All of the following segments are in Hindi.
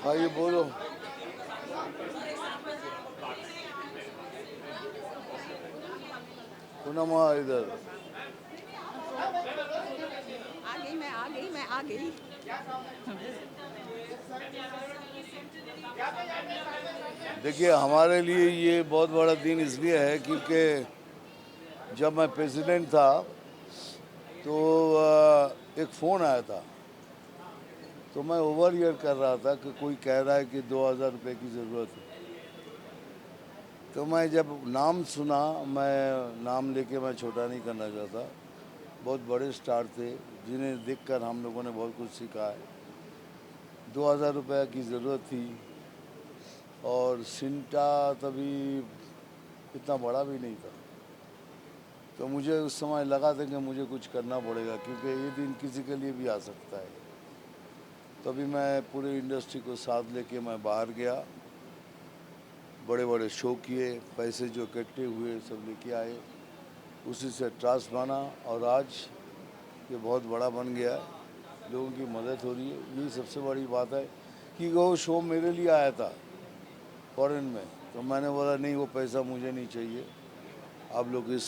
हाँ ये बोलो। पूनम इधर आ गई। देखिए, हमारे लिए ये बहुत बड़ा दिन इसलिए है क्योंकि जब मैं प्रेसिडेंट था तो एक फ़ोन आया था, तो मैं ओवर ईयर कर रहा था कि कोई कह रहा है कि 2,000 रुपये की ज़रूरत है। तो मैं जब नाम सुना, मैं नाम लेके मैं छोटा नहीं करना चाहता, बहुत बड़े स्टार थे जिन्हें देखकर हम लोगों ने बहुत कुछ सीखा है। 2,000 रुपये की ज़रूरत थी और सिंटा तभी इतना बड़ा भी नहीं था, तो मुझे उस समय लगा था कि मुझे कुछ करना पड़ेगा क्योंकि ये दिन किसी के लिए भी आ सकता है। तभी मैं पूरे इंडस्ट्री को साथ लेके मैं बाहर गया, बड़े बड़े शो किए, पैसे जो इकट्ठे हुए सब लेके आए, उसी से ट्रस्ट बना और आज ये बहुत बड़ा बन गया है। लोगों की मदद हो रही है, यही सबसे बड़ी बात है। कि वो शो मेरे लिए आया था फॉरेन में, तो मैंने बोला नहीं, वो पैसा मुझे नहीं चाहिए, आप लोग इस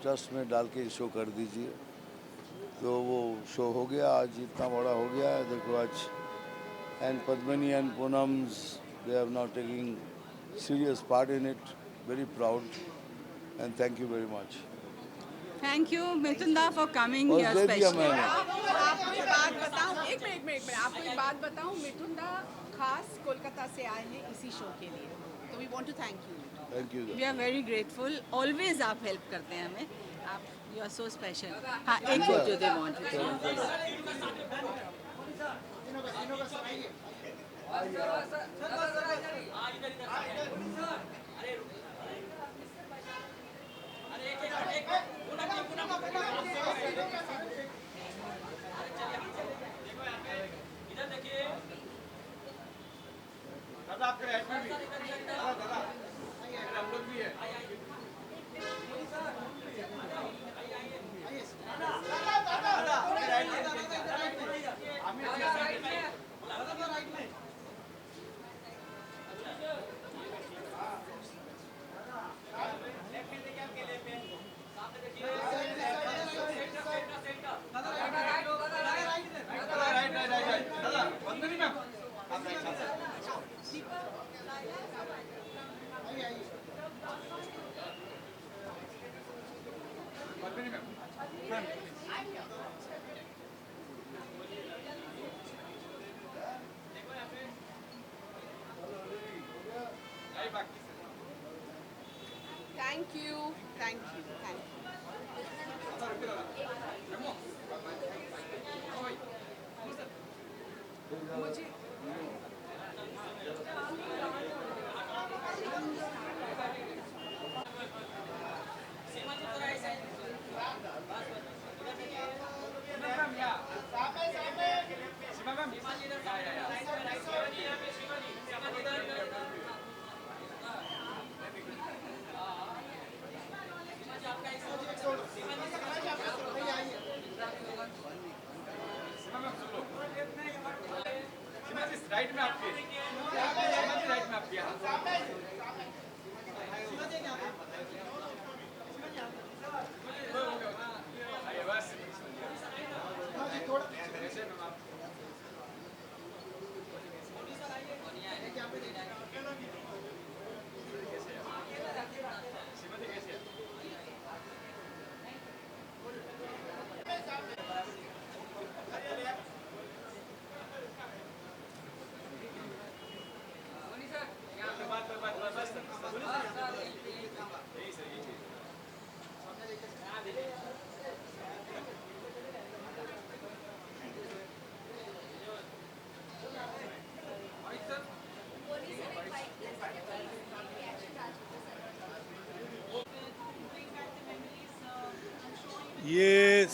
ट्रस्ट में डाल के शो कर दीजिए। तो वो शो हो गया, आज इतना बड़ा हो गया है, देखो आज। And Padmini and Poonams, they are now taking serious part in it. Very proud and thank you very much. Thank you Mithun for coming बस हियर दे दिया स्पेशली। मैंने। आपको एक बात बताऊं, एक मिनट आपको एक बात बताऊं, मिथुन दा खास कोलकाता से आए हैं इसी शो के लिए, तो we want to thank you. Thank you. We are very grateful, always आप हेल्प करते हैं हमें, आप यू आर सो स्पेशल। हाँ, एक ठीक है। Photo they want thank you, thank you, thank you. मुझे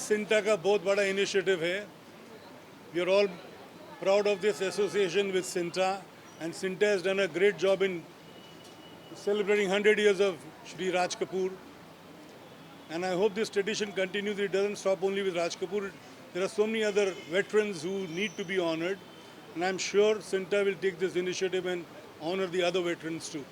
सिंटा का बहुत बड़ा इनिशिएटिव है. We are all proud of this association with Sinta, and Sinta has done a great job in celebrating 100 years of Shri Raj Kapoor. And I hope this tradition continues. It doesn't stop only with Raj Kapoor. There are so many other veterans who need to be honored. And I'm sure Sinta will take this initiative and honor the other veterans too.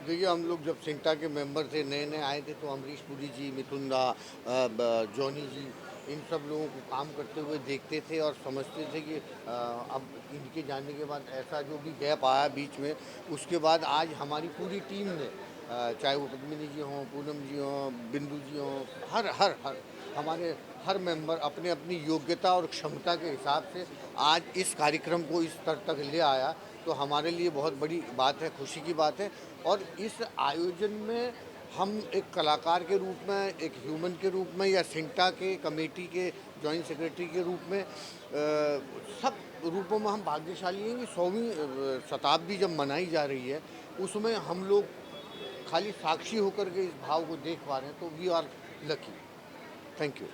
देखिए, हम लोग जब सिंटा के मेंबर थे, नए नए आए थे, तो अमरीश पुरी जी, मिथुन दा, जॉनी जी, इन सब लोगों को काम करते हुए देखते थे और समझते थे कि अब इनके जाने के बाद ऐसा जो भी गैप आया बीच में, उसके बाद आज हमारी पूरी टीम ने, चाहे वो पद्मिनी जी हों, पूनम जी हों, बिंदु जी हों, हर हर हर हमारे हर मेंबर अपने अपनी योग्यता और क्षमता के हिसाब से आज इस कार्यक्रम को इस स्तर तक ले आया, तो हमारे लिए बहुत बड़ी बात है, खुशी की बात है। और इस आयोजन में हम एक कलाकार के रूप में, एक ह्यूमन के रूप में, या सिंटा के कमेटी के जॉइंट सेक्रेटरी के रूप में, सब रूपों में हम भाग्यशाली हैं कि 100वीं शताब्दी जब मनाई जा रही है, उसमें हम लोग खाली साक्षी होकर के इस भाव को देख पा रहे हैं, तो we are lucky. Thank you.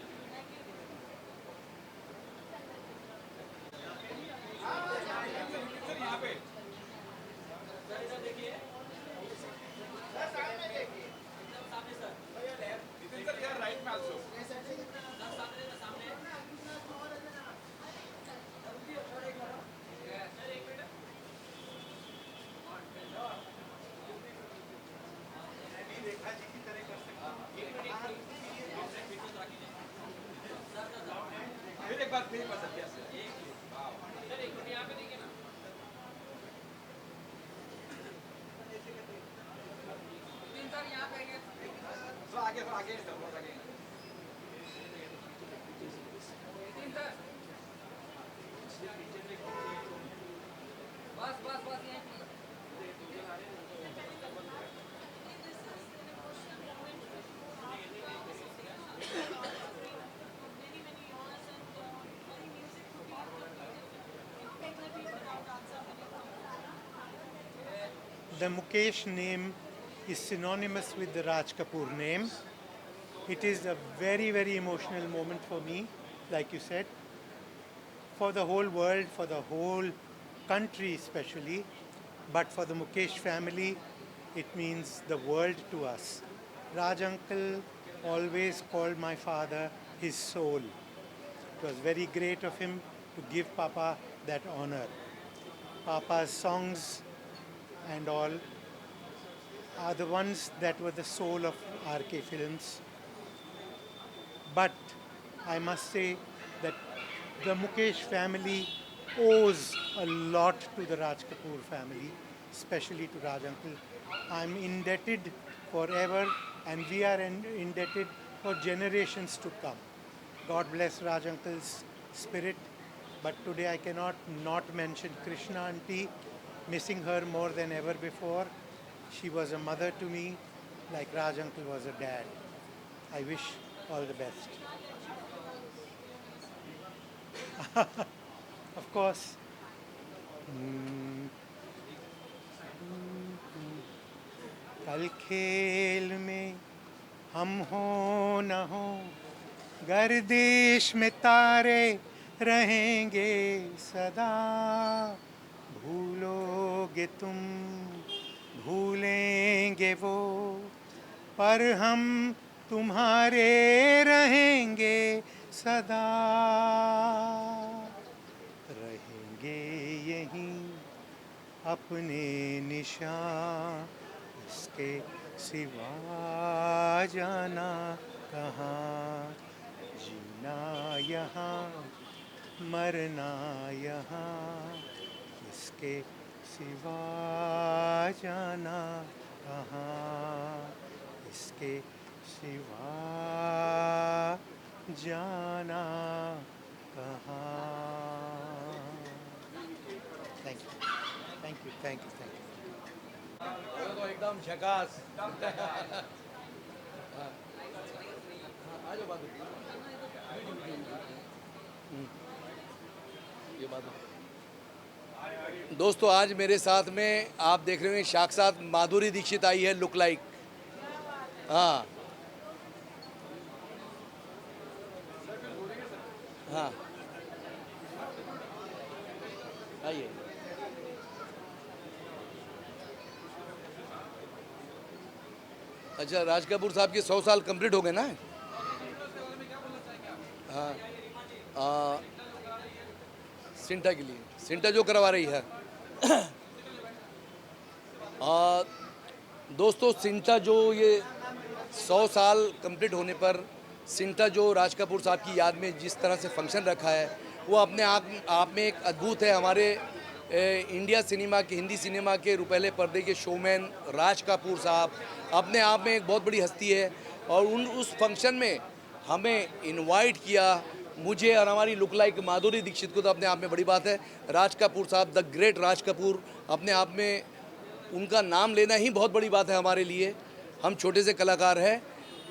The Mukesh name is synonymous with the Raj Kapoor name. It is a very, very emotional moment for me, like you said, for the whole world, for the whole country especially, but for the Mukesh family, it means the world to us. Raj uncle always called my father his soul. It was very great of him to give Papa that honor. Papa's songs and all are the ones that were the soul of RK Films. But I must say that the Mukesh family owes a lot to the Raj Kapoor family, especially to Raj uncle. I'm indebted forever, and we are indebted for generations to come. God bless Raj uncle's spirit. But today I cannot not mention Krishna auntie, missing her more than ever before. She was a mother to me, like Raj uncle was a dad. I wish all the best. Of course. कल खेल में हम हो न हो, गर्दिश में तारे रहेंगे सदा। भूलोगे तुम, भूलेंगे वो, पर हम तुम्हारे रहेंगे सदा। रहेंगे यहीं अपने निशान, इसके सिवा जाना कहाँ। जीना यहाँ, मरना यहाँ, इसके सिवा जाना कहाँ। इसके सिवा जाना कहाँ। Thank you, thank you, thank you, thank you. तो एकदम झकास। आ जाओ बात ये बात है। दोस्तों आज मेरे साथ में आप देख रहे हैं साक्षात माधुरी दीक्षित आई है लुक लाइक। हाँ हाँ आइए। अच्छा राज कपूर साहब के 100 साल कंप्लीट हो गए ना। हाँ सिंटा के लिए सिंटा जो करवा रही है। दोस्तों सिंटा जो ये 100 साल कंप्लीट होने पर सिंटा जो राज कपूर साहब की याद में जिस तरह से फंक्शन रखा है वो अपने आप में एक अद्भुत है। हमारे इंडिया सिनेमा के हिंदी सिनेमा के रुपहले पर्दे के शोमैन राज कपूर साहब अपने आप में एक बहुत बड़ी हस्ती है और उस फंक्शन में हमें इनवाइट किया मुझे और हमारी लुक लाइक माधुरी दीक्षित को, तो अपने आप में बड़ी बात है। राज कपूर साहब द ग्रेट राज कपूर अपने आप में उनका नाम लेना ही बहुत बड़ी बात है हमारे लिए। हम छोटे से कलाकार हैं।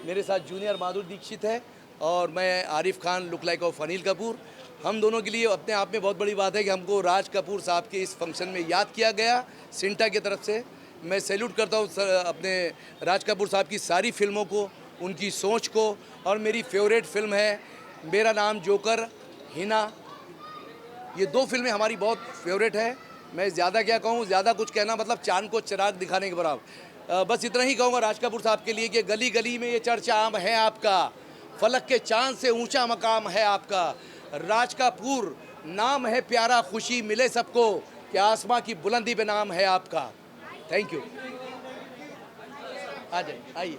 मेरे साथ जूनियर माधुरी दीक्षित है और मैं Arif Khan look like of Anil Kapoor. हम दोनों के लिए अपने आप में बहुत बड़ी बात है कि हमको राज कपूर साहब के इस फंक्शन में याद किया गया सिंटा की तरफ से। मैं सैल्यूट करता हूँ अपने राज कपूर साहब की सारी फिल्मों को, उनकी सोच को। और मेरी फेवरेट फिल्म है मेरा नाम जोकर, हिना। ये 2 फिल्में हमारी बहुत फेवरेट है। मैं ज़्यादा क्या कहूँ, ज़्यादा कुछ कहना मतलब चांद को चिराग दिखाने के बराबर। बस इतना ही कहूँगा राज कपूर साहब के लिए कि गली गली में ये चर्चा आम है आपका, फलक के चांद से ऊंचा मकाम है आपका। राज कपूर नाम है प्यारा, खुशी मिले सबको कि आसमां की बुलंदी पे नाम है आपका। Thank you. आ जाइए आइए।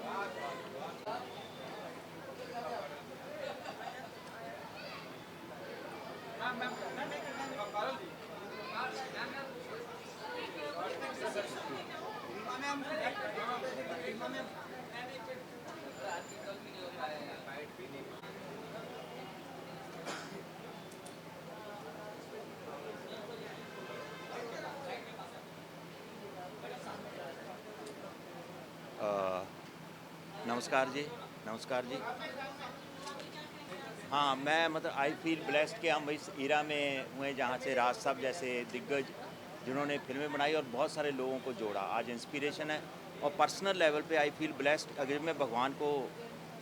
नमस्कार जी, नमस्कार जी। हाँ मैं मतलब आई फील ब्लेस्ड कि हम इस इरा में हुए जहाँ से राज साहब जैसे दिग्गज जिन्होंने फिल्में बनाई और बहुत सारे लोगों को जोड़ा, आज इंस्पिरेशन है। और पर्सनल लेवल पे आई फील ब्लेस्ड। अगर मैं भगवान को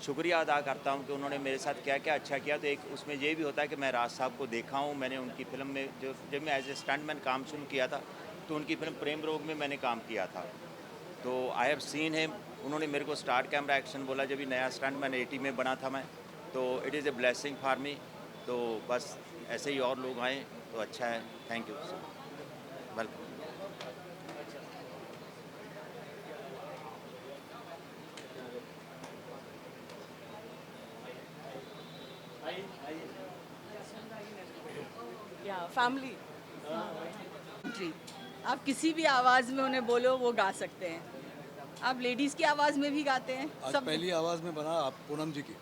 शुक्रिया अदा करता हूँ कि उन्होंने मेरे साथ क्या क्या अच्छा किया, तो एक उसमें ये भी होता है कि मैं राज साहब को देखा हूँ। मैंने उनकी फिल्म में जब मैं एज ए स्टंटमैन काम शुरू किया था तो उनकी फिल्म प्रेम रोग में मैंने काम किया था। तो आई हैव सीन हिम। उन्होंने मेरे को स्टार्ट कैमरा एक्शन बोला जब भी नया स्टंट मैंने 80 में बना था मैं, तो it is a blessing for me. तो बस ऐसे ही और लोग आएँ तो अच्छा है। Thank you sir, welcome. या फैमिली आप किसी भी आवाज़ में उन्हें बोलो वो गा सकते हैं। आप लेडीज़ की आवाज़ में भी गाते हैं। आज सब पहली आवाज़ में बना आप पूनम जी की।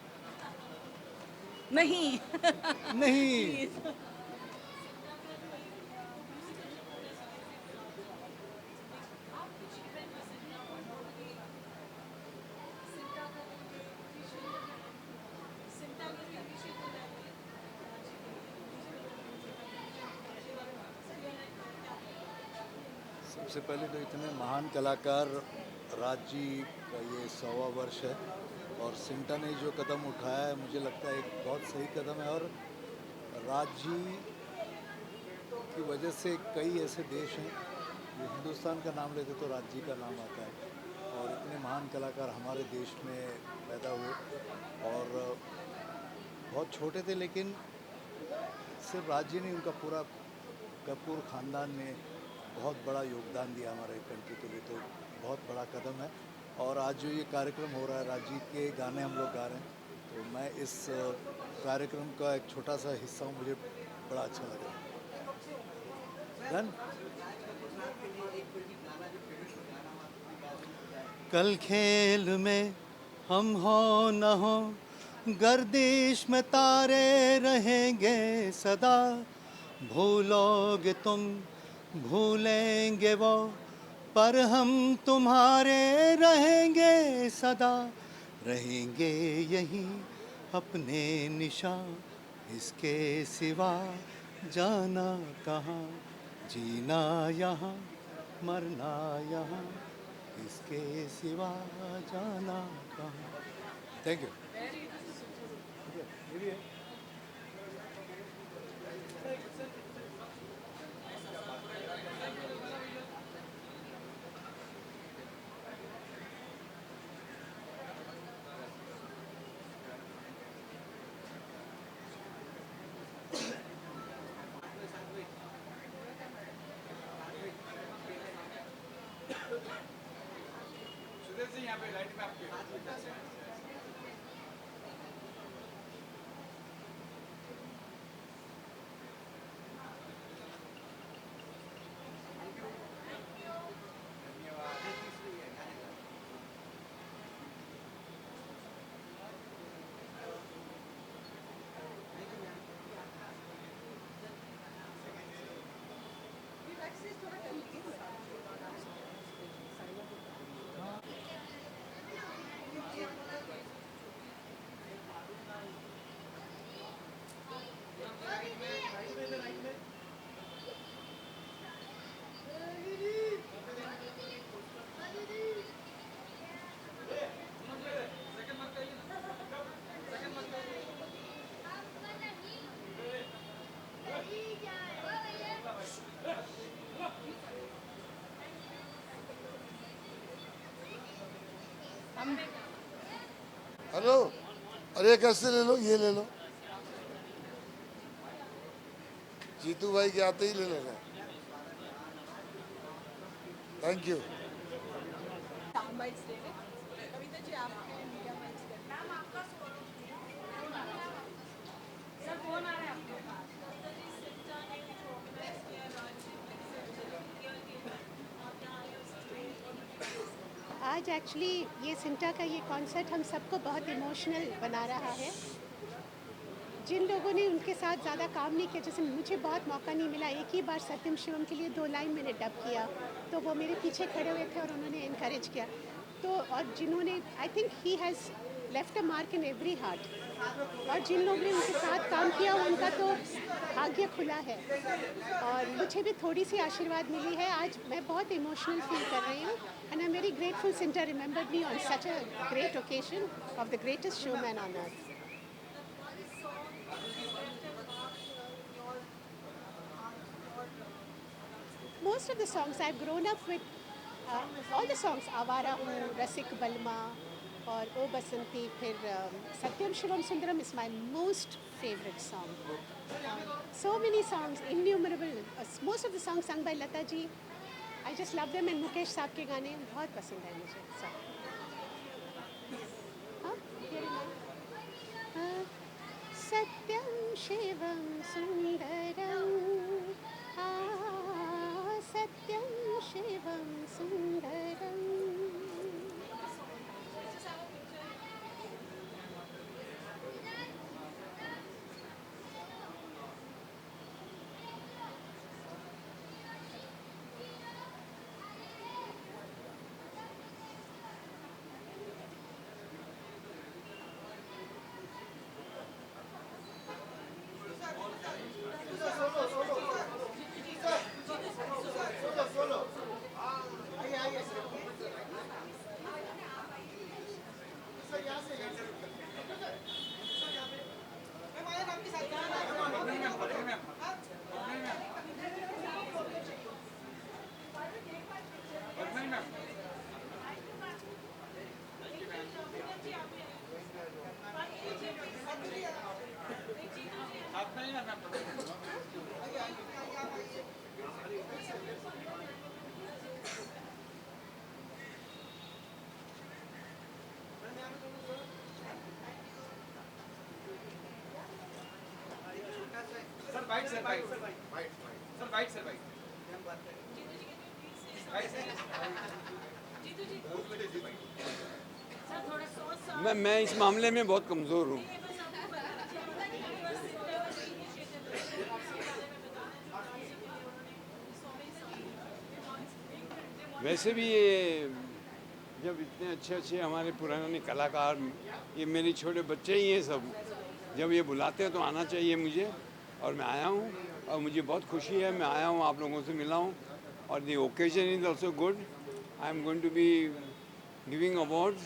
नहीं नहीं सबसे पहले तो इतने महान कलाकार राज जी का ये 100वां वर्ष है और सिंटा ने जो कदम उठाया है मुझे लगता है एक बहुत सही कदम है। और राज जी की वजह से कई ऐसे देश हैं जो हिंदुस्तान का नाम लेते तो राज जी का नाम आता है। और इतने महान कलाकार हमारे देश में पैदा हुए और बहुत छोटे थे, लेकिन सिर्फ राज जी नहीं, उनका पूरा कपूर ख़ानदान ने बहुत बड़ा योगदान दिया हमारे कंट्री के लिए। तो बहुत बड़ा कदम है। और आज जो ये कार्यक्रम हो रहा है, राज जी के गाने हम लोग गा रहे हैं, तो मैं इस कार्यक्रम का एक छोटा सा हिस्सा हूँ, मुझे बड़ा अच्छा लग रहा है। डन। कल खेल में हम हो न हो, गर्दिश में तारे रहेंगे सदा। भूलोगे तुम भूलेंगे वो, पर हम तुम्हारे रहेंगे सदा। रहेंगे यहीं अपने निशान इसके सिवा जाना कहाँ, जीना यहाँ, मरना यहाँ, इसके सिवा जाना कहाँ. Thank you. हेलो, अरे कैसे ले लो, ये ले लो. जीतू भाई के आते ही ले लेना. Thank you. साउंड बाइट्स ले लें. कविता जी आपके मीडिया बाइट्स ले लें. मैम आपका सर फोन आ रहा है आपके पास. आज एक्चुअली ये सिंटा का ये कॉन्सर्ट हम सबको बहुत इमोशनल बना रहा है. जिन लोगों ने उनके साथ ज़्यादा काम नहीं किया, जैसे मुझे बहुत मौका नहीं मिला, एक ही बार सत्यम शिवम के लिए 2 लाइन मैंने डब किया, तो वो मेरे पीछे खड़े हुए थे और उन्होंने इनकरेज किया. तो और जिन्होंने, I think he has left a mark in every heart. और जिन लोगों ने उनके साथ काम किया उनका तो भाग्य खुला है. और मुझे भी थोड़ी सी आशीर्वाद मिली है. आज मैं बहुत इमोशनल फील कर रही हूँ. And I am very grateful CINTAA remembered me on such a great occasion of the greatest showman on earth. Most of the songs I've grown up with, all the songs, Avara Hu, Rasik Balma, और ओ बसंती, फिर सत्यम Shivam Sundaram is my most favorite song. So many songs, innumerable. Most of the songs sung by Lata ji, I just love them. And Mukesh साहब के गाने बहुत पसंद है मुझे. सत्यम शिवम सुंदरम, सत्यम शिवम सुंदरम. मैं इस मामले में बहुत कमज़ोर हूँ. वैसे भी ये जब इतने अच्छे अच्छे हमारे पुराने कलाकार, ये मेरे छोटे बच्चे ही हैं सब, जब ये बुलाते हैं तो आना चाहिए मुझे, और मैं आया हूँ और मुझे बहुत खुशी है, मैं आया हूँ, आप लोगों से मिला हूँ और the occasion is also good. I am going to be giving awards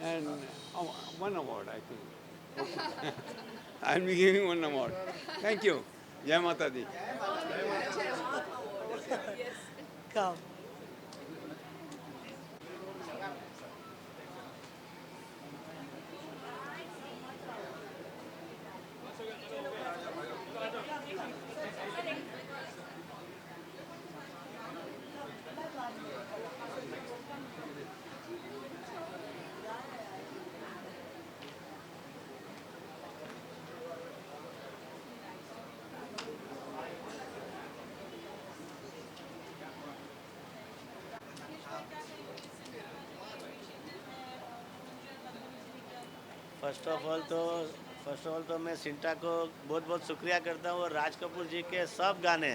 and one award I think. I am be giving one award. Thank you. जय माता दी. फर्स्ट ऑफ ऑल तो मैं सिंटा को बहुत बहुत शुक्रिया करता हूँ, और राज कपूर जी के सब गाने,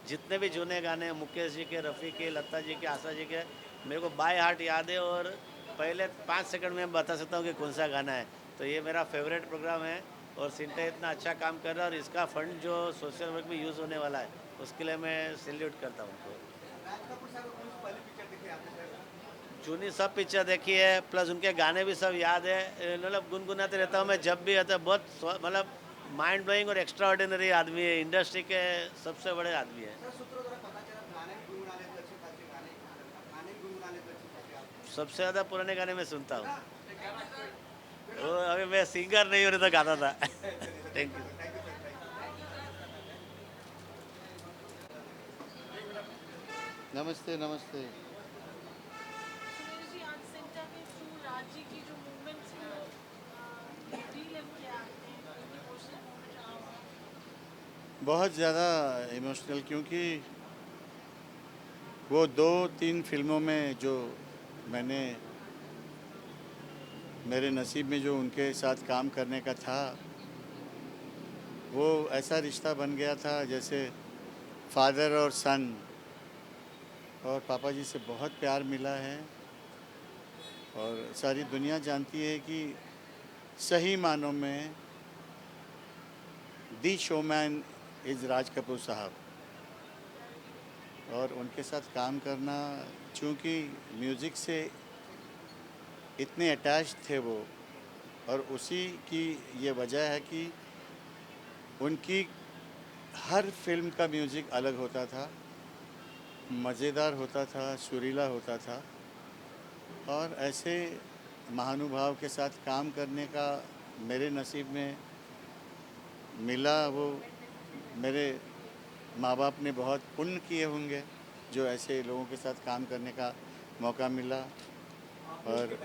जितने भी जूने गाने, मुकेश जी के, रफ़ी के, लता जी के, आशा जी के, मेरे को बाय हार्ट याद है, और पहले 5 सेकंड में बता सकता हूँ कि कौन सा गाना है. तो ये मेरा फेवरेट प्रोग्राम है, और सिंटा इतना अच्छा काम कर रहा है, और इसका फंड जो सोशल वर्क में यूज़ होने वाला है उसके लिए मैं सैल्यूट करता हूँ उनको. जूनी सब पिक्चर देखी है, प्लस उनके गाने भी सब याद है, मतलब गुनगुनाते रहता हूँ मैं जब भी आता. बहुत मतलब माइंड ब्लोइंग और एक्स्ट्रा ऑर्डिनरी आदमी है, इंडस्ट्री के सबसे बड़े आदमी है. सबसे ज़्यादा पुराने गाने मैं सुनता हूँ. वो अभी मैं सिंगर नहीं होने तो गाता था. Thank you. नमस्ते नमस्ते. बहुत ज़्यादा इमोशनल, क्योंकि वो 2-3 फिल्मों में जो मैंने, मेरे नसीब में जो उनके साथ काम करने का था, वो ऐसा रिश्ता बन गया था जैसे फादर और सन. और पापा जी से बहुत प्यार मिला है, और सारी दुनिया जानती है कि सही मानों में दी शोमैन इज़ राज कपूर साहब. और उनके साथ काम करना, चूँकि म्यूज़िक से इतने अटैच थे वो, और उसी की ये वजह है कि उनकी हर फिल्म का म्यूज़िक अलग होता था, मज़ेदार होता था, सुरीला होता था. और ऐसे महानुभाव के साथ काम करने का मेरे नसीब में मिला. वो मेरे माँ बाप ने बहुत पुण्य किए होंगे जो ऐसे लोगों के साथ काम करने का मौका मिला. और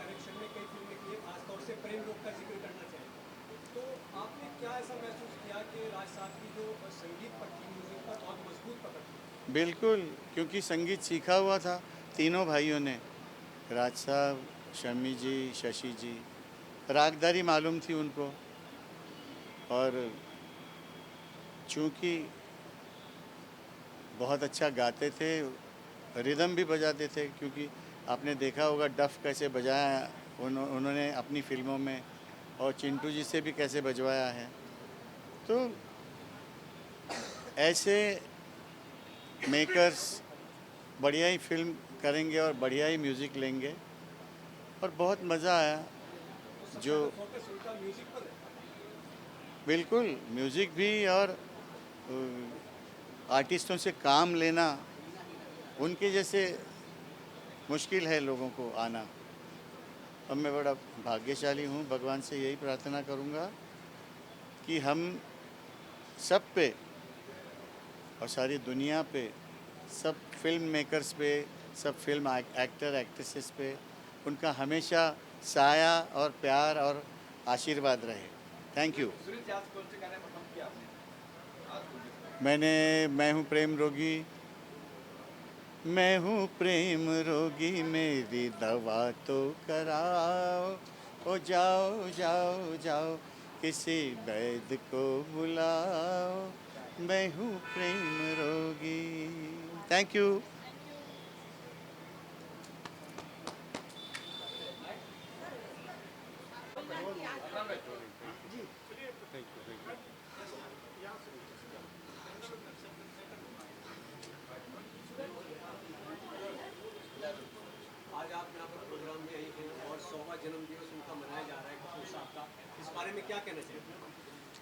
बिल्कुल, क्योंकि संगीत सीखा हुआ था तीनों भाइयों ने, राज साहब, शम्मी जी, शशि जी. रागदारी मालूम थी उनको, और चूँकि बहुत अच्छा गाते थे, रिदम भी बजाते थे, क्योंकि आपने देखा होगा डफ कैसे बजाया उन्होंने अपनी फिल्मों में, और चिंटू जी से भी कैसे बजवाया है. तो ऐसे मेकर्स बढ़िया ही फिल्म करेंगे और बढ़िया ही म्यूज़िक लेंगे, और बहुत मज़ा आया. जो बिल्कुल म्यूज़िक भी, और आर्टिस्टों से काम लेना, उनके जैसे मुश्किल है लोगों को आना. अब मैं बड़ा भाग्यशाली हूँ. भगवान से यही प्रार्थना करूँगा कि हम सब पे, और सारी दुनिया पे, सब फिल्म मेकर्स पे, सब फिल्म एक्टर एक्ट्रेसेस पे उनका हमेशा साया और प्यार और आशीर्वाद रहे. Thank you. मैं हूँ प्रेम रोगी, मैं हूँ प्रेम रोगी, मेरी दवा तो कराओ. ओ जाओ जाओ जाओ, किसी वैद्य को बुलाओ, मैं हूँ प्रेम रोगी. Thank you.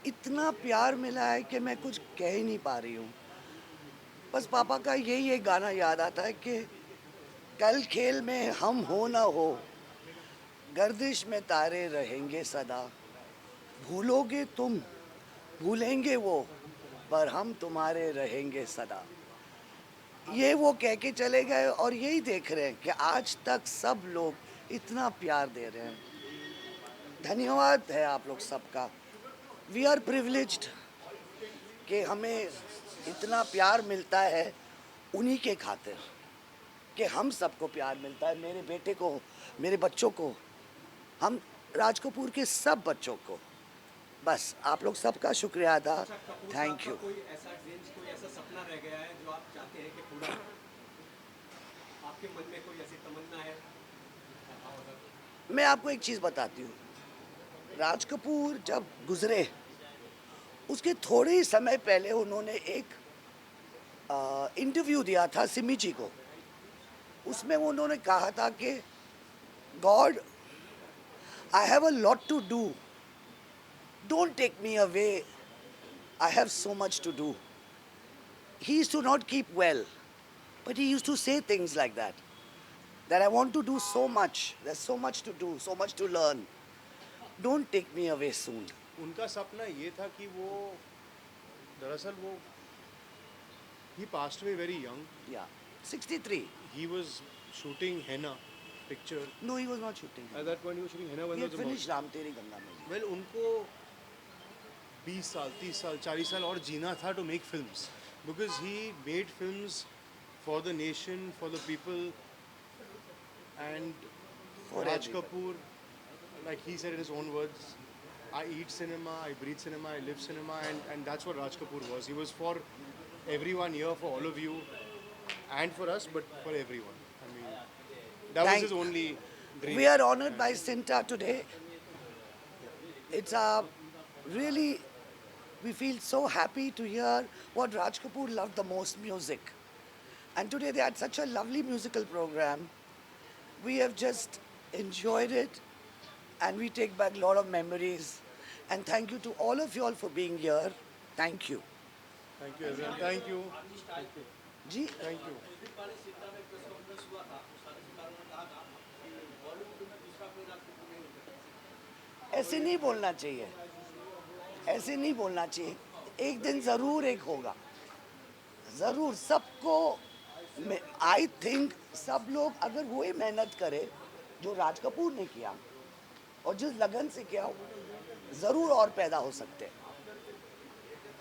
इतना प्यार मिला है कि मैं कुछ कह ही नहीं पा रही हूँ। बस पापा का यही एक गाना याद आता है कि कल खेल में हम हो ना हो, गर्दिश में तारे रहेंगे सदा, भूलोगे तुम भूलेंगे वो, पर हम तुम्हारे रहेंगे सदा। ये वो कह के चले गए और यही देख रहे हैं कि आज तक सब लोग इतना प्यार दे रहे हैं। धन्यवाद है आप लोग सबका। वी आर प्रिविलेज्ड कि हमें इतना प्यार मिलता है उन्हीं के खातिर, कि हम सबको प्यार मिलता है, मेरे बेटे को, मेरे बच्चों को, हम राज कपूर के सब बच्चों को। बस आप लोग सबका शुक्रिया अदा। Thank you. कोई ऐसा ड्रीम्स, कोई ऐसा सपना रह गया है जो आप चाहते हैं कि पूरा हो? आपके मन में कोई ऐसी तमन्ना है? मैं आपको एक चीज़ बताती हूँ। राज कपूर जब गुजरे उसके थोड़े ही समय पहले उन्होंने एक इंटरव्यू दिया था सिमी जी को। उसमें उन्होंने कहा था कि God, I have a lot to do, don't take me away, I have so much to do. He used to not keep well, but he used to say things like that, that I want to do so much, there's so much to do, so much to learn, don't take me away soon. उनका सपना ये था कि वो दरअसल वो he passed away very young. Yeah, 63. He was shooting Henna picture. No, he was not shooting. At that point he was shooting Henna when He was had the finished Ram Teri Ganga Mein. Well, उनको 20 साल, 30 साल, 40 साल और जीना था to make films, because he made films for the nation, for the people, and For Raj everybody. Kapoor, like he said in his own words, I eat cinema, I breathe cinema, I live cinema, and that's what Raj Kapoor was. He was for everyone here, for all of you, and for us, but for everyone. I mean, that was his only dream. We are honored by Cinta today. It's really, we feel so happy to hear what Raj Kapoor loved the most, music. And today they had such a lovely musical program. We have just enjoyed it, and we take back a lot of memories. And thank you to all of you all for being here. Thank you. Thank you, everyone. Thank you. Thank you. Ji Thank you. ऐसे नहीं बोलना चाहिए, ऐसे नहीं बोलना चाहिए। एक दिन ज़रूर एक होगा, ज़रूर सबको। आई थिंक सब लोग अगर वही मेहनत करे जो राज कपूर ने किया और जिस लगन से किया, ज़रूर और पैदा हो सकते हैं।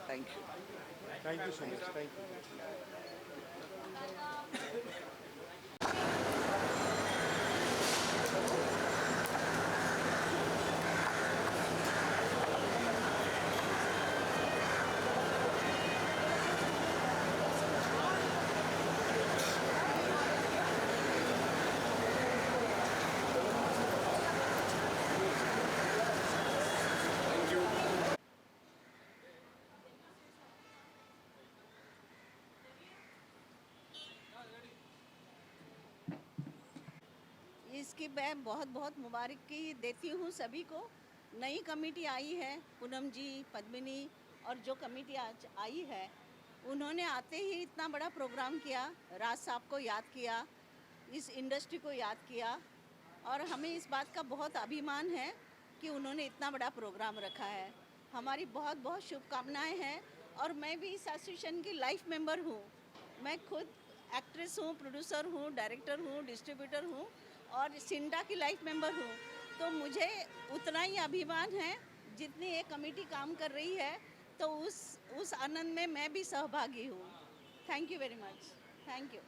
Thank you. Thank you so much. Thank you. इसकी मैं बहुत बहुत मुबारकी देती हूँ सभी को। नई कमेटी आई है, पूनम जी, पद्मिनी, और जो कमेटी आज आई है उन्होंने आते ही इतना बड़ा प्रोग्राम किया, राज साहब को याद किया, इस इंडस्ट्री को याद किया, और हमें इस बात का बहुत अभिमान है कि उन्होंने इतना बड़ा प्रोग्राम रखा है। हमारी बहुत बहुत शुभकामनाएं हैं। और मैं भी इस एसोसिएशन की लाइफ मेंबर हूँ। मैं खुद एक्ट्रेस हूँ, प्रोड्यूसर हूँ, डायरेक्टर हूँ, डिस्ट्रीब्यूटर हूँ और सिंटा की लाइफ मेंबर हूँ। तो मुझे उतना ही अभिमान है जितनी ये कमेटी काम कर रही है, तो उस आनंद में मैं भी सहभागी हूँ। Thank you very much. Thank you.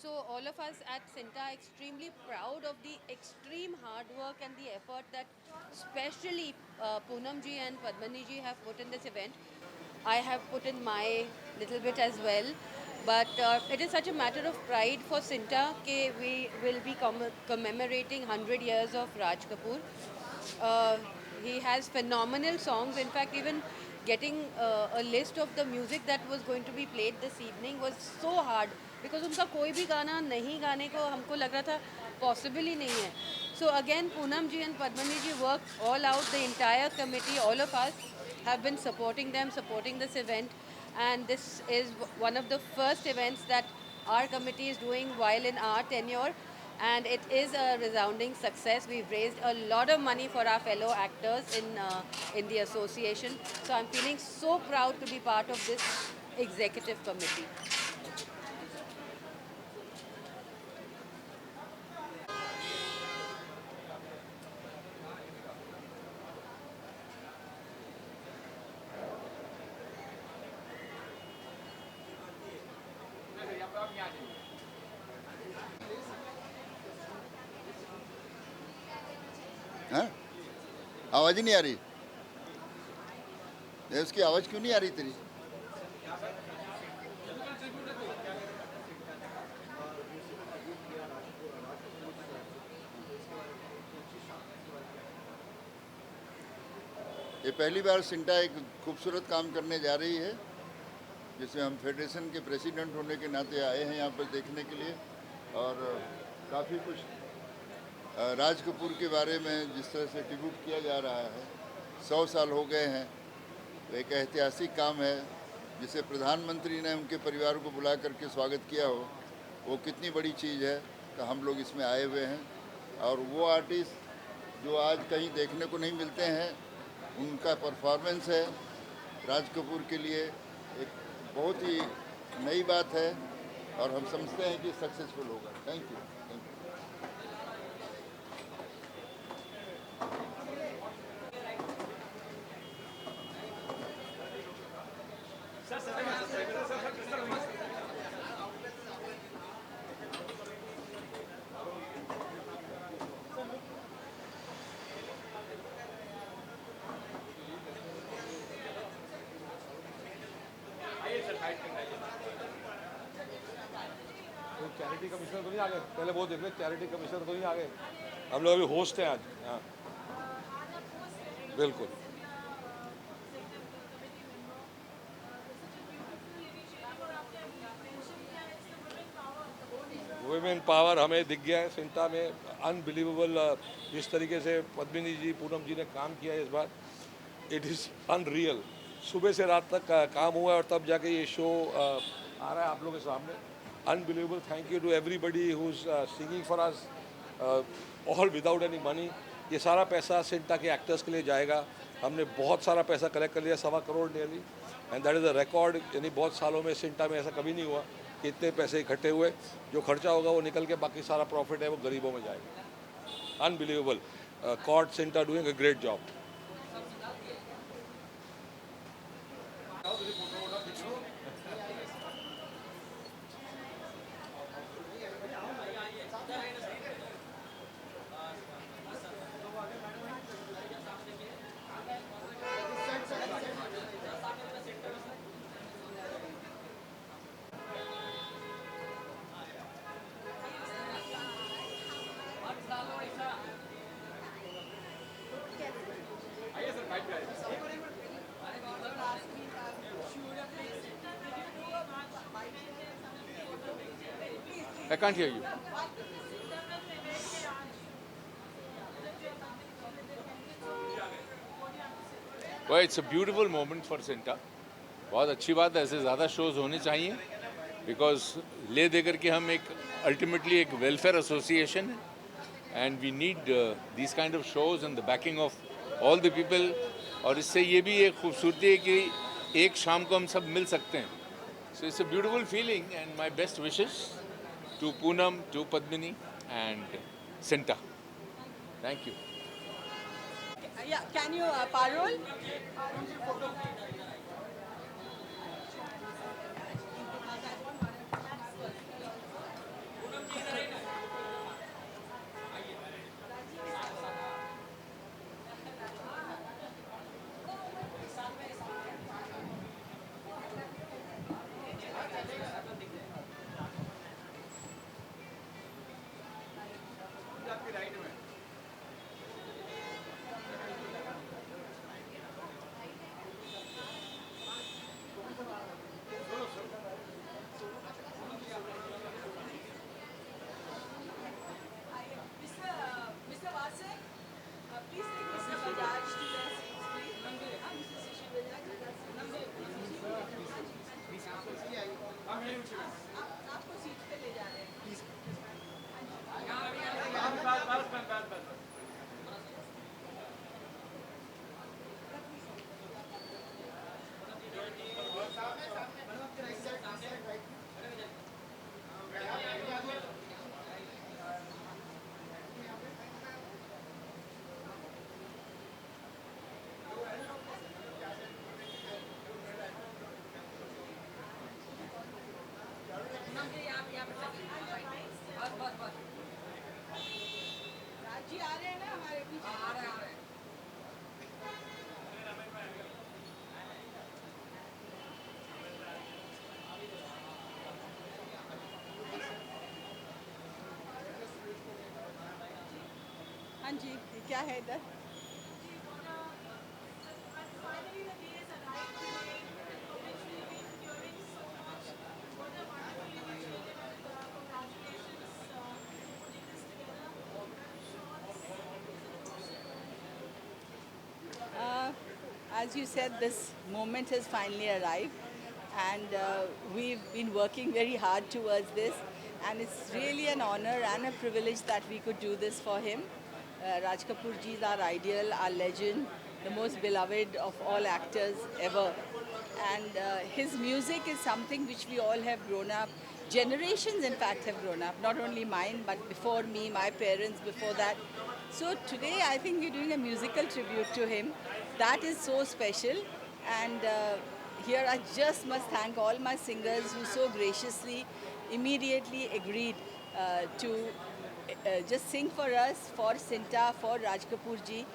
So all of us at Cinta are extremely proud of the extreme hard work and the effort that especially Poonam ji and Padmani ji have put in this event. I have put in my little bit as well. But it is such a matter of pride for Sinta that we will be commemorating 100 years of Raj Kapoor. Uh, he has phenomenal songs. In fact, even getting a list of the music that was going to be played this evening was so hard because उनका कोई भी गाना नहीं गाने को हमको लग रहा था possible ही नहीं है. So again, Poonam ji and Padmani ji worked all out. The entire committee, all of us, have been supporting them, supporting this event. And this is one of the first events that our committee is doing while in our tenure, and it is a resounding success. We've raised a lot of money for our fellow actors in the association, so I'm feeling so proud to be part of this executive committee. हाँ आवाज़ ही नहीं आ रही ये उसकी आवाज़ क्यों नहीं आ रही तेरी ये पहली बार सिंटा एक खूबसूरत काम करने जा रही है जिसमें हम फेडरेशन के प्रेसिडेंट होने के नाते आए हैं यहाँ पर देखने के लिए और काफ़ी कुछ राज कपूर के बारे में जिस तरह से ट्रिब्यूट किया जा रहा है 100 साल हो गए हैं तो एक ऐतिहासिक काम है जिसे प्रधानमंत्री ने उनके परिवार को बुला करके स्वागत किया हो वो कितनी बड़ी चीज़ है कि हम लोग इसमें आए हुए हैं और वो आर्टिस्ट जो आज कहीं देखने को नहीं मिलते हैं उनका परफॉर्मेंस है राज कपूर के लिए एक बहुत ही नई बात है और हम समझते हैं कि सक्सेसफुल होगा थैंक यू चैरिटी कमिश्नर तो नहीं आ गए पहले वो देख ले चैरिटी कमिश्नर तो नहीं आ गए हम लोग अभी होस्ट हैं आज हाँ बिल्कुल वुमेन पावर हमें दिख गया है सिंटा में अनबिलीवेबल जिस तरीके से पद्मिनी जी पूनम जी ने काम किया है इस बार इट इज़ अनरियल सुबह से रात तक काम हुआ है और तब जाके ये शो आ रहा है आप लोगों के सामने unbelievable. Thank you to everybody who's singing for us, all without any money. ये सारा पैसा सिंटा के एक्टर्स के लिए जाएगा हमने बहुत सारा पैसा कलेक्ट कर लिया 1.25 crore nearly and that is a record यानी बहुत सालों में सिंटा में ऐसा कभी नहीं हुआ कि इतने पैसे इकट्ठे हुए जो खर्चा होगा वो निकल के बाकी सारा प्रॉफिट है वो गरीबों में जाएगा अनबिलीवेबल कॉर्ड सिंटा doing a great job I can't hear you. Well, it's a beautiful moment for Sinta. बहुत अच्छी बात है ऐसे ज़्यादा शोज़ होने चाहिए बिकॉज ले दे करके हम एक अल्टीमेटली एक वेलफेयर एसोसिएशन है and we need this kind of shows and the backing of all the people और इससे ये भी एक खूबसूरती है कि एक शाम को हम सब मिल सकते हैं so it's a beautiful feeling and my best wishes to Poonam, to Padmini and Sinta. Thank you. Yeah, can you parole? हाँ जी, क्या है इधर? As you said, this moment has finally arrived, and we've been working very hard towards this, and it's really an honor and a privilege that we could do this for him. Raj Kapoor ji is our ideal, our legend, the most beloved of all actors ever. And his music is something which we all have grown up, generations in fact have grown up, not only mine, but before me, my parents, before that. So today I think we're doing a musical tribute to him. That is so special, and here I just must thank all my singers who so graciously, immediately agreed to just sing for us, for Sinta, for Raj Kapoor ji,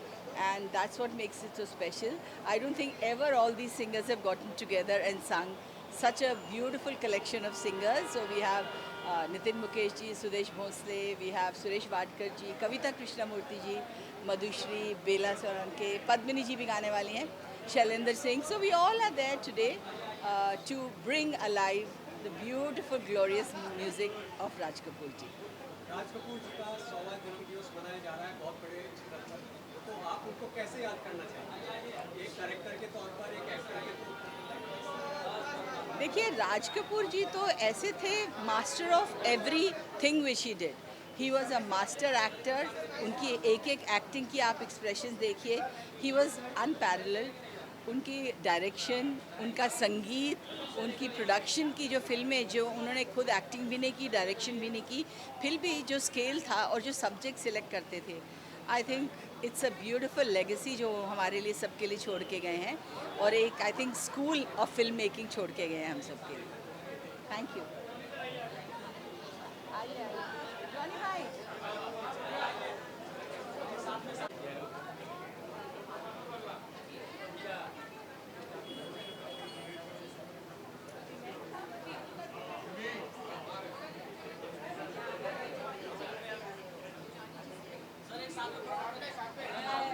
and that's what makes it so special. I don't think ever all these singers have gotten together and sung such a beautiful collection of singers. So we have Nitin Mukesh ji, Sudesh Bhosle, we have Suresh Vadkar ji, Kavita Krishnamurti ji, Madhushri, Bela Soranke, Padmini ji bhi gaane wali hain, Shailendra Singh. So we all are there today to bring alive the beautiful, glorious music of Raj Kapoor ji. Raj Kapoor जी का 100वां जन्मदिवस मनाया जा रहा है बहुत बड़े स्तर पर, तो आप उनको कैसे याद करना चाहेंगे, एक डायरेक्टर के तौर पर, एक एक्टर के तौर पर? देखिए, राज कपूर जी तो ऐसे थे, master of every thing which he did. He was a master actor. उनकी एक एक एक्टिंग की आप एक्सप्रेशन देखिए. He was unparalleled. उनकी डायरेक्शन, उनका संगीत, उनकी प्रोडक्शन की जो फिल्में, जो उन्होंने खुद एक्टिंग भी नहीं की, डायरेक्शन भी नहीं की, फिर भी जो स्केल था और जो सब्जेक्ट सिलेक्ट करते थे, I think it's a beautiful legacy जो हमारे लिए सबके लिए छोड़ के गए हैं, और एक I think school of film making छोड़ के गए हैं हम सबके लिए. Thank you.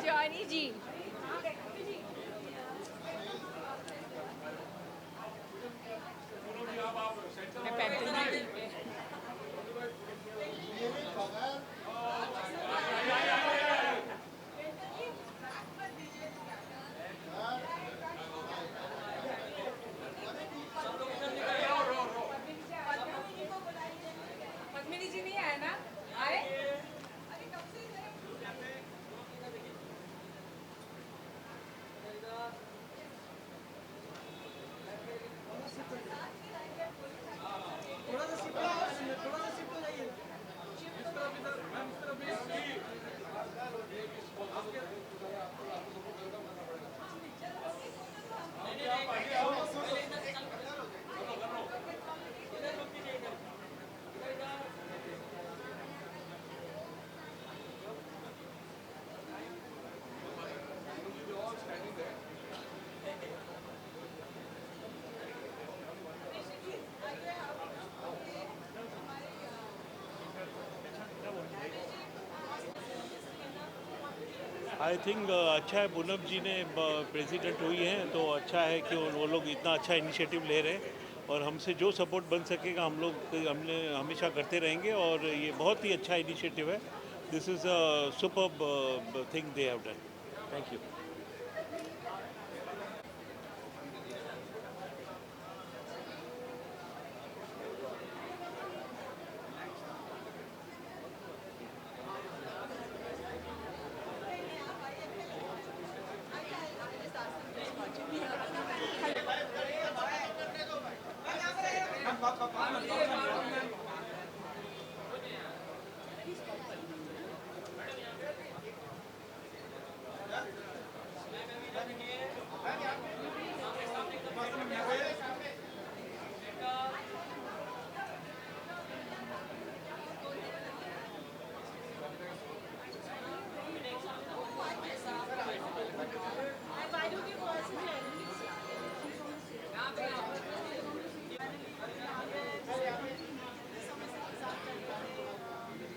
जॉनी जी, पद्मिनी जी नहीं आए ना? आए? आई थिंक अच्छा है, पूनम जी ने प्रेसिडेंट हुई हैं तो अच्छा है कि वो लोग इतना अच्छा इनिशिएटिव ले रहे हैं, और हमसे जो सपोर्ट बन सकेगा हम लोग हमने हमेशा करते रहेंगे, और ये बहुत ही अच्छा इनिशिएटिव है. This is a superb thing they have done. Thank you.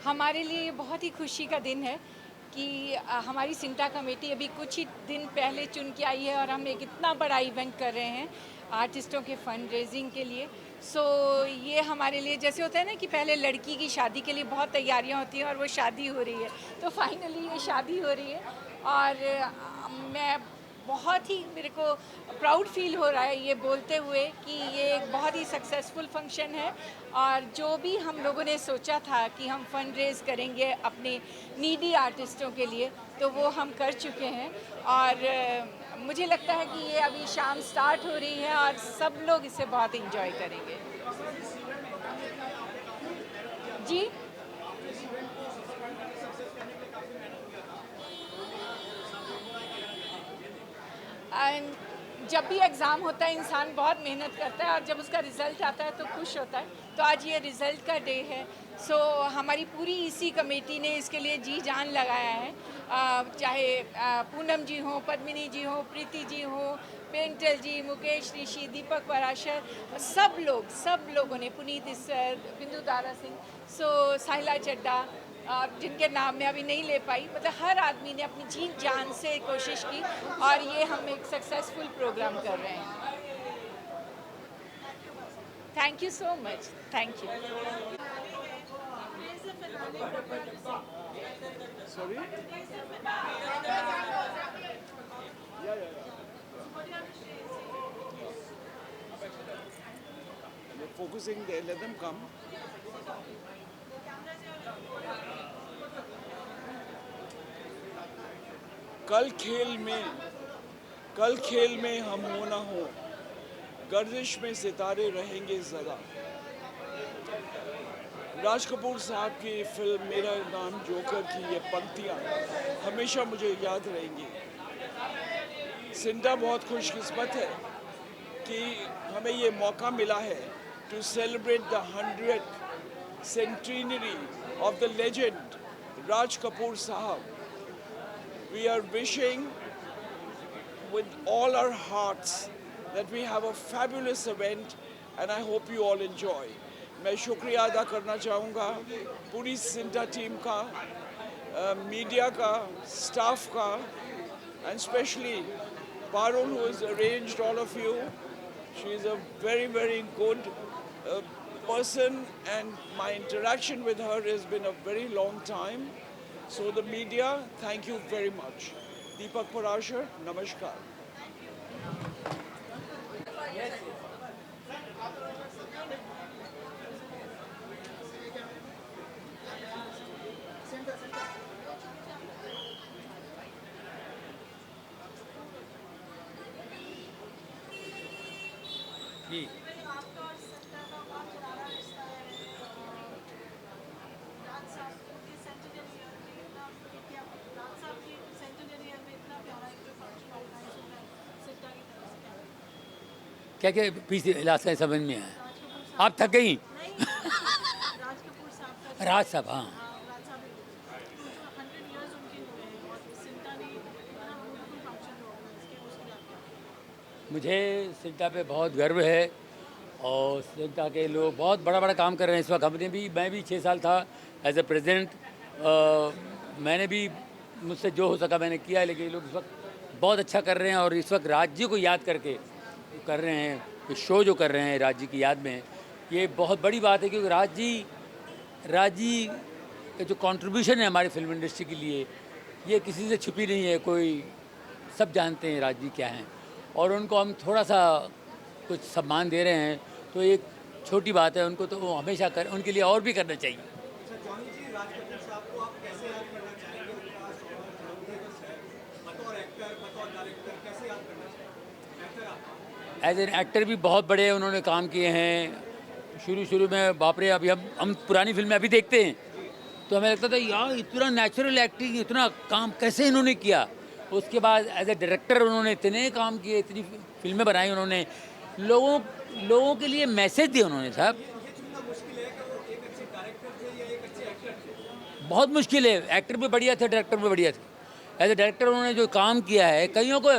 हमारे लिए बहुत ही खुशी का दिन है कि हमारी सिंटा कमेटी अभी कुछ ही दिन पहले चुन के आई है और हम एक इतना बड़ा इवेंट कर रहे हैं आर्टिस्टों के फंड रेजिंग के लिए। सो ये हमारे लिए जैसे होता है ना कि पहले लड़की की शादी के लिए बहुत तैयारियां होती हैं और वो शादी हो रही है, तो फाइनली ये शादी हो रही है और मैं बहुत ही, मेरे को प्राउड फील हो रहा है ये बोलते हुए कि ये एक बहुत ही सक्सेसफुल फंक्शन है और जो भी हम लोगों ने सोचा था कि हम फंड रेज करेंगे अपने नीडी आर्टिस्टों के लिए, तो वो हम कर चुके हैं और मुझे लगता है कि ये अभी शाम स्टार्ट हो रही है और सब लोग इसे बहुत एंजॉय करेंगे। जी जब भी एग्ज़ाम होता है इंसान बहुत मेहनत करता है और जब उसका रिज़ल्ट आता है तो खुश होता है, तो आज ये रिज़ल्ट का डे है। सो हमारी पूरी इसी कमेटी ने इसके लिए जी जान लगाया है, चाहे पूनम जी हो, पद्मिनी जी हो, प्रीति जी हो, पेंटल जी, मुकेश ऋषि, दीपक पराशर, सब लोगों ने, पुनीत सर, बिंदु दारा सिंह, साहिला चड्डा, जिनके नाम मैं अभी नहीं ले पाई, मतलब हर आदमी ने अपनी जी जान से कोशिश की और ये हम एक सक्सेसफुल प्रोग्राम कर रहे हैं। Thank you so much, thank you. Sorry? They're focusing there, let them come. कल खेल में हम हो ना हो, गर्दिश में सितारे रहेंगे ज़रा। राज कपूर साहब की फिल्म मेरा नाम जोकर की ये पंक्तियाँ हमेशा मुझे याद रहेंगी। सिंटा बहुत खुशकिस्मत है कि हमें ये मौका मिला है to celebrate the 100th centenary of the legend Raj Kapoor Sahab. We are wishing with all our hearts that we have a fabulous event and I hope you all enjoy. मैं शुक्रिया अदा करना चाहूँगा पूरी सिंटा टीम का, मीडिया का, स्टाफ का, and especially Parul who has arranged all of you. She is a very, very good person and my interaction with her has been a very long time. So the media, thank you very much. Deepak Parashar, namaskar. जी क्या क्या पीछे लास्ट समझ में आया? आप थक गई? राज साहब, हाँ। मुझे सिंटा पे बहुत गर्व है और सिंटा के लोग बहुत बड़ा काम कर रहे हैं इस वक्त। मैं भी 6 साल था एज ए प्रेसिडेंट, मैंने भी मुझसे जो हो सका मैंने किया है, लेकिन ये लोग इस वक्त बहुत अच्छा कर रहे हैं और इस वक्त राज्य को याद करके कर रहे हैं, ये शो जो कर रहे हैं राज्य की याद में, ये बहुत बड़ी बात है क्योंकि राज्य का जो कंट्रीब्यूशन है हमारी फिल्म इंडस्ट्री के लिए ये किसी से छुपी नहीं है। कोई सब जानते हैं राज्य क्या हैं और उनको हम थोड़ा सा कुछ सम्मान दे रहे हैं तो एक छोटी बात है, उनको तो वो हमेशा उनके लिए और भी करना चाहिए। एज एन एक्टर भी बहुत बड़े उन्होंने काम किए हैं। शुरू में बाप रे, अभी हम पुरानी फिल्में अभी देखते हैं तो हमें लगता था यार इतना नेचुरल एक्टिंग, इतना काम कैसे इन्होंने किया। उसके बाद एज ए डायरेक्टर उन्होंने इतने काम किए, इतनी फिल्में बनाई उन्होंने, लोगों के लिए मैसेज दिए उन्होंने। साहब बहुत मुश्किल है, एक्टर भी बढ़िया थे, डायरेक्टर भी बढ़िया थे। एज ए डायरेक्टर उन्होंने जो काम किया है, कईयों को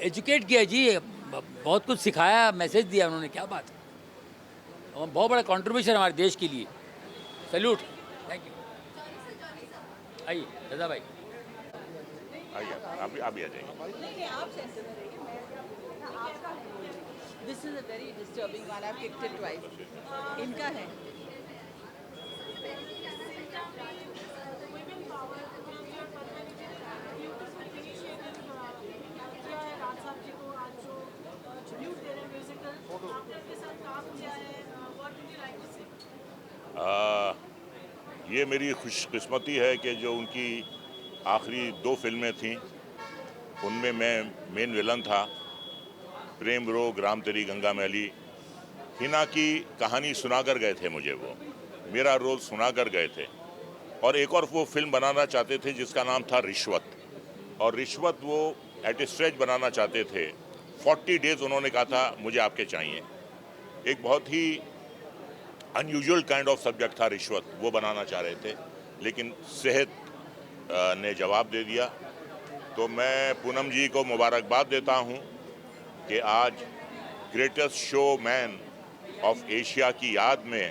एजुकेट किया जी, बहुत कुछ सिखाया, मैसेज दिया उन्होंने, क्या बात है। और बहुत बड़ा कंट्रीब्यूशन हमारे देश के लिए। Salute, thank you. आइए दादा भाई। अभी आ जाएंगे। This is a very disturbing one, I have kicked it twice. इनका है ये मेरी खुशकिस्मती है कि जो उनकी आखिरी 2 फिल्में थीं उनमें मैं मेन विलन था। प्रेम रोग, राम तेरी गंगा मैली। हिना की कहानी सुनाकर गए थे मुझे, वो मेरा रोल सुनाकर गए थे। और एक और वो फिल्म बनाना चाहते थे जिसका नाम था रिश्वत, और रिश्वत वो एट स्ट्रेच बनाना चाहते थे। 40 डेज उन्होंने कहा था मुझे आपके चाहिए। एक बहुत ही अनयूजुअल काइंड ऑफ सब्जेक्ट था रिश्वत, वो बनाना चाह रहे थे, लेकिन सेहत ने जवाब दे दिया। तो मैं पूनम जी को मुबारकबाद देता हूँ कि आज greatest show man of Asia की याद में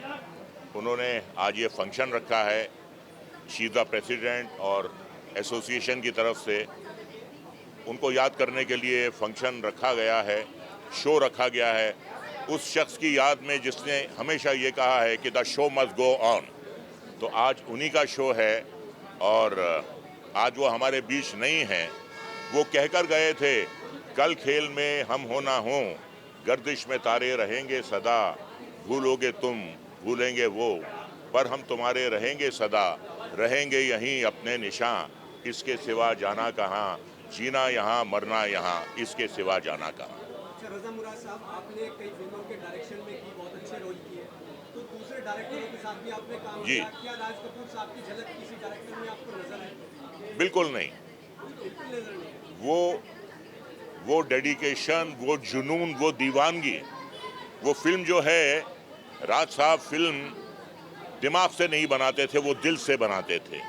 उन्होंने आज ये फंक्शन रखा है। शी इज़ द प्रेसिडेंट और एसोसिएशन की तरफ से उनको याद करने के लिए फंक्शन रखा गया है, शो रखा गया है उस शख्स की याद में जिसने हमेशा ये कहा है कि the show must go on. तो आज उन्हीं का शो है और आज वो हमारे बीच नहीं हैं। वो कहकर गए थे कल खेल में हम हो ना हो, गर्दिश में तारे रहेंगे सदा, भूलोगे तुम भूलेंगे वो, पर हम तुम्हारे रहेंगे सदा, रहेंगे यहीं अपने निशान, इसके सिवा जाना कहाँ, जीना यहाँ मरना यहाँ, इसके सिवा जाना कहाँ। रज़ा मुराद साहब, आपने कई फिल्मों के डायरेक्शन में की, बहुत अच्छे रोल किए, तो दूसरे डायरेक्टरों के साथ भी आपने काम किया। क्या राज कपूर साहब की झलक किसी डायरेक्टर में आपको नजर है? बिल्कुल नहीं। वो डेडिकेशन, वो जुनून, वो दीवानगी, वो फिल्म जो है, राज साहब फिल्म दिमाग से नहीं बनाते थे, वो दिल से बनाते थे।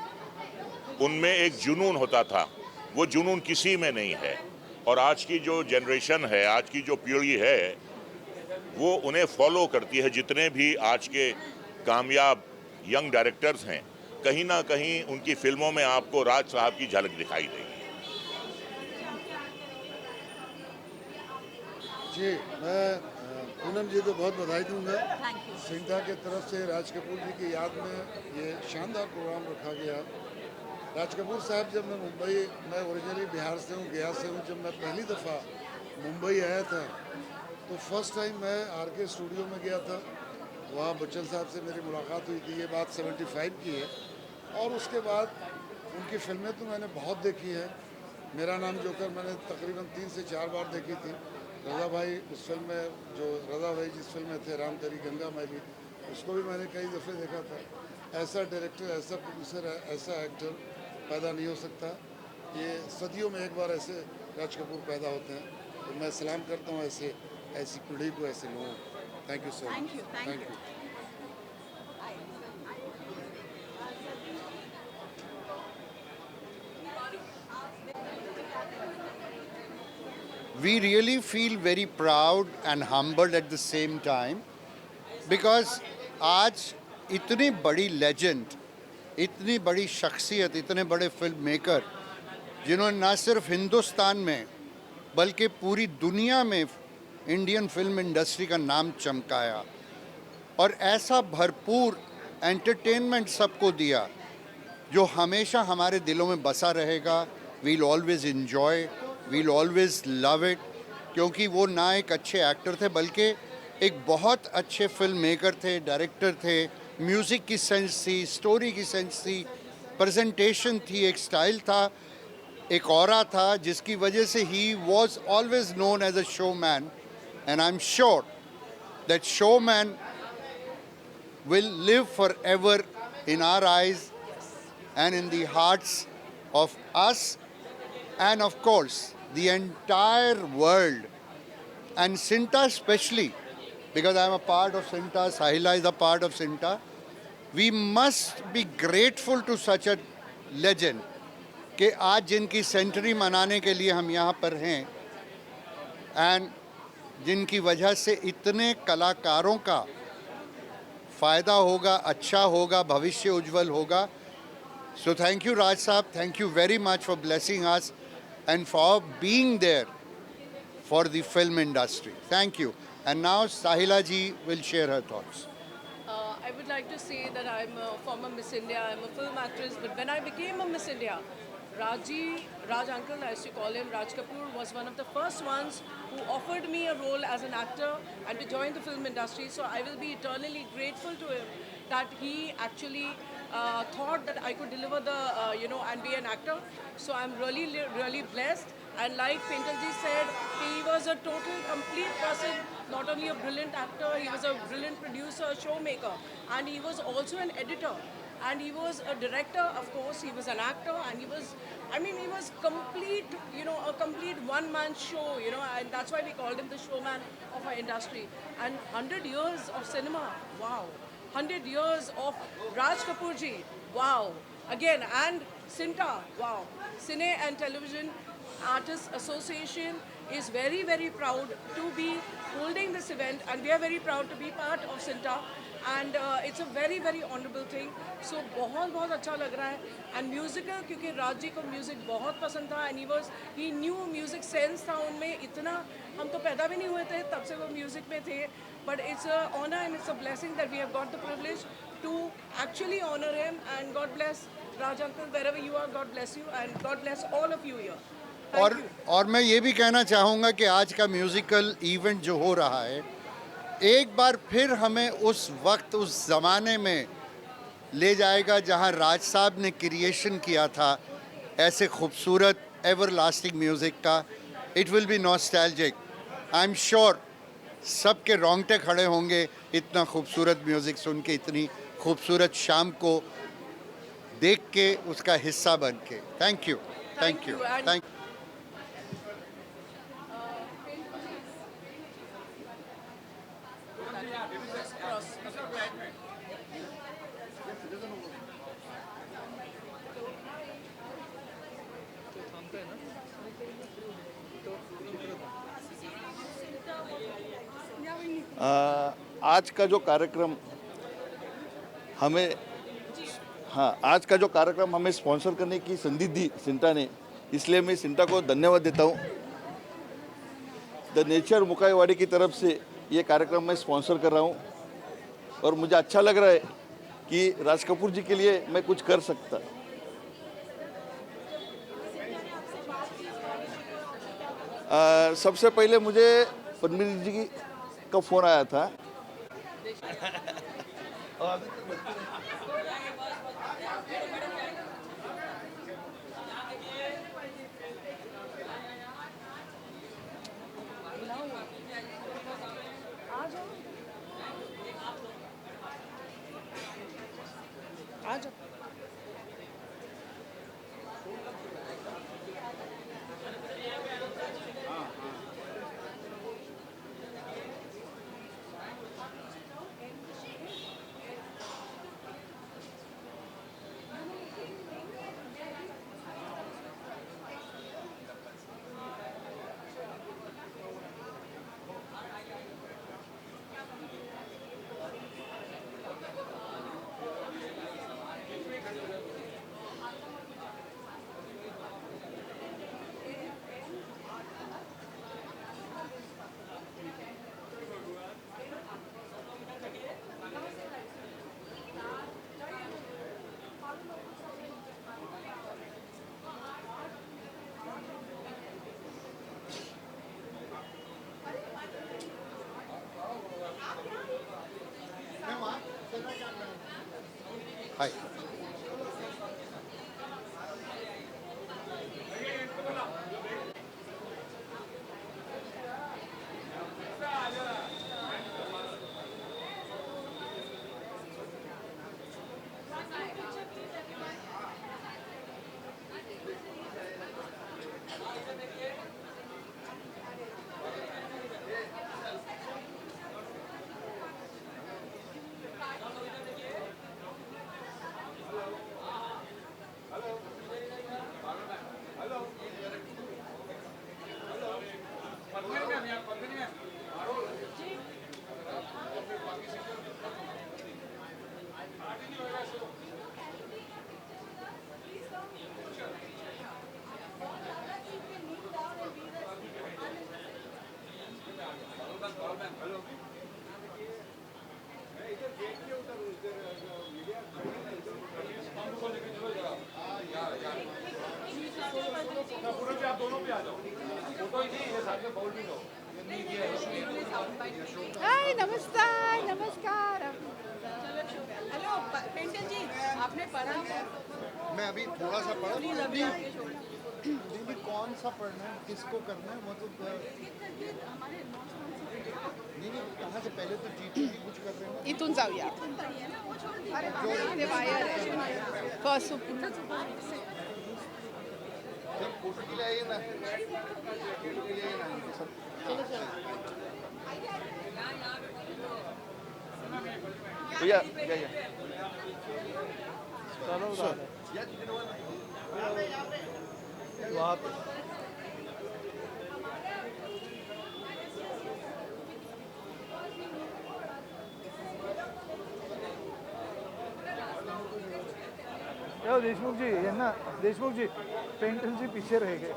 उनमें एक जुनून होता था, वो जुनून किसी में नहीं है। और आज की जो जनरेशन है, आज की जो पीढ़ी है, वो उन्हें फॉलो करती है। जितने भी आज के कामयाब यंग डायरेक्टर्स हैं, कहीं ना कहीं उनकी फिल्मों में आपको राज साहब की झलक दिखाई देगी। जी, मैं पूनम जी को बहुत बधाई दूंगा। सिंटा के तरफ से राज कपूर जी की याद में ये शानदार प्रोग्राम रखा गया। राज कपूर साहब, जब मैं मुंबई, मैं ओरिजिनली बिहार से हूँ, गया से हूँ, जब मैं पहली दफ़ा मुंबई आया था तो फर्स्ट टाइम मैं RK स्टूडियो में गया था। वहाँ बच्चन साहब से मेरी मुलाकात हुई थी, ये बात 75 की है। और उसके बाद उनकी फिल्में तो मैंने बहुत देखी हैं। मेरा नाम जोकर मैंने तकरीबन 3 से 4 बार देखी थी। रज़ा भाई उस फिल्म में, जो रज़ा भाई जिस फिल्म में थे, राम तेरी गंगा मैली, उसको भी मैंने कई दफ़े देखा था। ऐसा डायरेक्टर, ऐसा प्रोड्यूसर, ऐसा एक्टर पैदा नहीं हो सकता। ये सदियों में एक बार ऐसे राज कपूर पैदा होते हैं। तो मैं सलाम करता हूँ ऐसी पीढ़ी को, ऐसे लोगों को। Thank you sir. Thank you. We really feel very proud and humbled at the same time because आज इतनी बड़ी लेजेंड, इतनी बड़ी शख्सियत, इतने बड़े फिल्म मेकर जिन्होंने न सिर्फ हिंदुस्तान में बल्कि पूरी दुनिया में इंडियन फिल्म इंडस्ट्री का नाम चमकाया और ऐसा भरपूर एंटरटेनमेंट सबको दिया जो हमेशा हमारे दिलों में बसा रहेगा। We'll always enjoy, we'll always love it, क्योंकि वो ना एक अच्छे एक्टर थे बल्कि एक बहुत अच्छे फिल्म मेकर थे, डायरेक्टर थे। म्यूज़िक की सेंस थी, स्टोरी की सेंस थी, प्रेजेंटेशन थी, एक स्टाइल था, एक ऑरा था, जिसकी वजह से ही was always known as a showman. And I am sure that showman will live forever in our eyes and in the hearts of us and of course the entire world, and Cinta especially, because I am a part of Cinta, Sahila is a part of Cinta. We must be grateful to such a legend कि आज जिनकी सेंचुरी मनाने के लिए हम यहाँ पर हैं एंड जिनकी वजह से इतने कलाकारों का फ़ायदा होगा, अच्छा होगा, भविष्य उज्जवल होगा। सो थैंक यू राज साहब, thank you very much for blessing us and for being there for the film industry. Thank you. And now Sahila ji will share her thoughts. I would like to say that I'm a former Miss India, I'm a film actress, but when I became a Miss India, Raj uncle, I used to call him, Raj Kapoor, was one of the first ones who offered me a role as an actor and to join the film industry. So I will be eternally grateful to him that he actually thought that I could deliver the, and be an actor. So I'm really blessed. And like Painterji said, he was a total, complete person, not only a brilliant actor, he was a brilliant producer, showmaker, and he was also an editor. And he was a director, of course, he was an actor, and he was complete, a complete one-man show, and that's why we called him the showman of our industry. And 100 years of cinema, wow. 100 years of Raj Kapoor ji, wow. Again, and Cinta, wow. Cine and Television Artists Association is very, very proud to be holding this event, and we are very proud to be part of Cinta. And it's a very, very honorable thing. So बहुत अच्छा लग रहा है. And musical, क्योंकि राज जी को music बहुत पसंद था, and he knew music sense था उनमें इतना, हम तो पैदा भी नहीं हुए थे तब से वो music में थे. But it's an honor and it's a blessing that we have got the privilege to actually honor him. And God bless Raj uncle wherever you are. God bless you, and God bless all of you here. और मैं ये भी कहना चाहूँगा कि आज का म्यूज़िकल इवेंट जो हो रहा है, एक बार फिर हमें उस वक्त, उस ज़माने में ले जाएगा जहाँ राज साहब ने क्रिएशन किया था ऐसे खूबसूरत एवर लास्टिंग म्यूज़िक का. It will be nostalgic. I am sure सबके रोंगटे खड़े होंगे इतना खूबसूरत म्यूज़िक सुन के, इतनी खूबसूरत शाम को देख के, उसका हिस्सा बन के. Thank you. Thank you. Thank you. आज का जो कार्यक्रम हमें स्पॉन्सर करने की संधि दी सिंटा ने, इसलिए मैं सिंटा को धन्यवाद देता हूँ. द नेचर मुकाईवाड़ी की तरफ से ये कार्यक्रम मैं स्पॉन्सर कर रहा हूँ, और मुझे अच्छा लग रहा है कि राज कपूर जी के लिए मैं कुछ कर सकता. सबसे पहले मुझे पद्मिनी जी का फ़ोन आया था. हाय नमस्कार नमस्कार। हेलो पेंटर जी, आपने पढ़ा है? मैं अभी थोड़ा सा पढ़ा नहीं कौन सा पढ़ना है किसको करना है मतलब नहीं कहाँ से पहले तो जीत की कुछ कर रहे हैं इथून जाऊया। ते वायर आहे फर्स्ट जब फोटो के लिए आइए ना फोटो के लिए आइए ना सब भैया चलो वहाँ पे देशमुख जी है ना, देशमुख जी पेंटर जी पीछे रह गए।